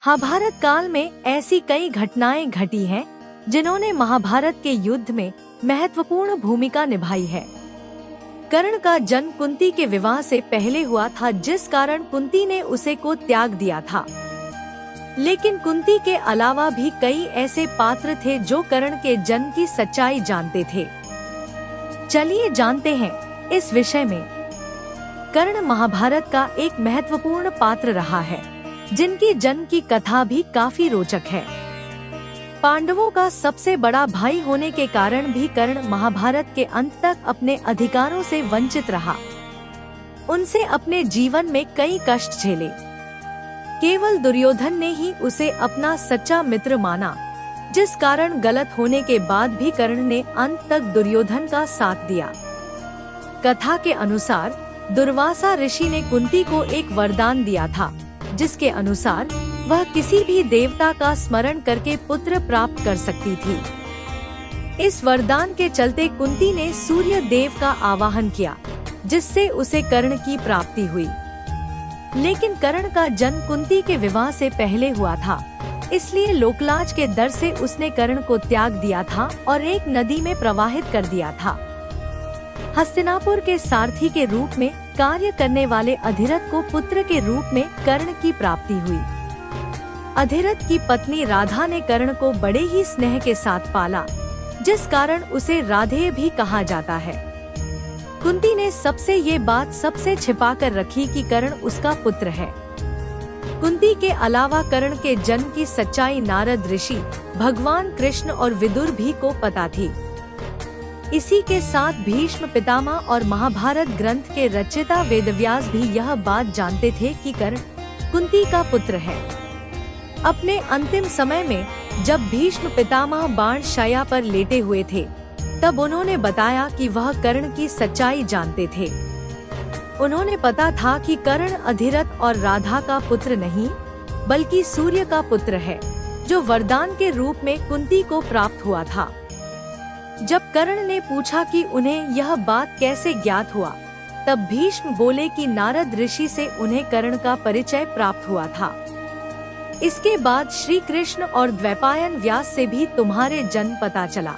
महाभारत काल में ऐसी कई घटनाएं घटी हैं जिन्होंने महाभारत के युद्ध में महत्वपूर्ण भूमिका निभाई है। कर्ण का जन्म कुंती के विवाह से पहले हुआ था, जिस कारण कुंती ने उसे को त्याग दिया था। लेकिन कुंती के अलावा भी कई ऐसे पात्र थे जो कर्ण के जन्म की सच्चाई जानते थे। चलिए जानते हैं इस विषय में। कर्ण महाभारत का एक महत्वपूर्ण पात्र रहा है, जिनकी जन्म की कथा भी काफी रोचक है। पांडवों का सबसे बड़ा भाई होने के कारण भी कर्ण महाभारत के अंत तक अपने अधिकारों से वंचित रहा। उनसे अपने जीवन में कई कष्ट झेले। केवल दुर्योधन ने ही उसे अपना सच्चा मित्र माना, जिस कारण गलत होने के बाद भी कर्ण ने अंत तक दुर्योधन का साथ दिया। कथा के अनुसार दुर्वासा ऋषि ने कुंती को एक वरदान दिया था, जिसके अनुसार वह किसी भी देवता का स्मरण करके पुत्र प्राप्त कर सकती थी। इस वरदान के चलते कुंती ने सूर्य देव का आवाहन किया, जिससे उसे कर्ण की प्राप्ति हुई। लेकिन कर्ण का जन्म कुंती के विवाह से पहले हुआ था, इसलिए लोकलाज के डर से उसने कर्ण को त्याग दिया था और एक नदी में प्रवाहित कर दिया था। हस्तिनापुर के सारथी के रूप में कार्य करने वाले अधिरथ को पुत्र के रूप में कर्ण की प्राप्ति हुई। अधिरथ की पत्नी राधा ने कर्ण को बड़े ही स्नेह के साथ पाला, जिस कारण उसे राधेय भी कहा जाता है। कुंती ने सबसे ये बात सबसे छिपा कर रखी कि कर्ण उसका पुत्र है। कुंती के अलावा कर्ण के जन्म की सच्चाई नारद ऋषि, भगवान कृष्ण और विदुर भी को पता थी। इसी के साथ भीष्म पितामह और महाभारत ग्रंथ के रचयिता वेदव्यास भी यह बात जानते थे कि कर्ण कुंती का पुत्र है। अपने अंतिम समय में जब भीष्म पितामह बाण शैया पर लेटे हुए थे, तब उन्होंने बताया कि वह कर्ण की सच्चाई जानते थे। उन्होंने पता था कि कर्ण अधिरथ और राधा का पुत्र नहीं, बल्कि सूर्य का पुत्र है, जो वरदान के रूप में कुंती को प्राप्त हुआ था। जब कर्ण ने पूछा कि उन्हें यह बात कैसे ज्ञात हुआ, तब भीष्म बोले कि नारद ऋषि से उन्हें कर्ण का परिचय प्राप्त हुआ था। इसके बाद श्री कृष्ण और द्वैपायन व्यास से भी तुम्हारे जन्म पता चला।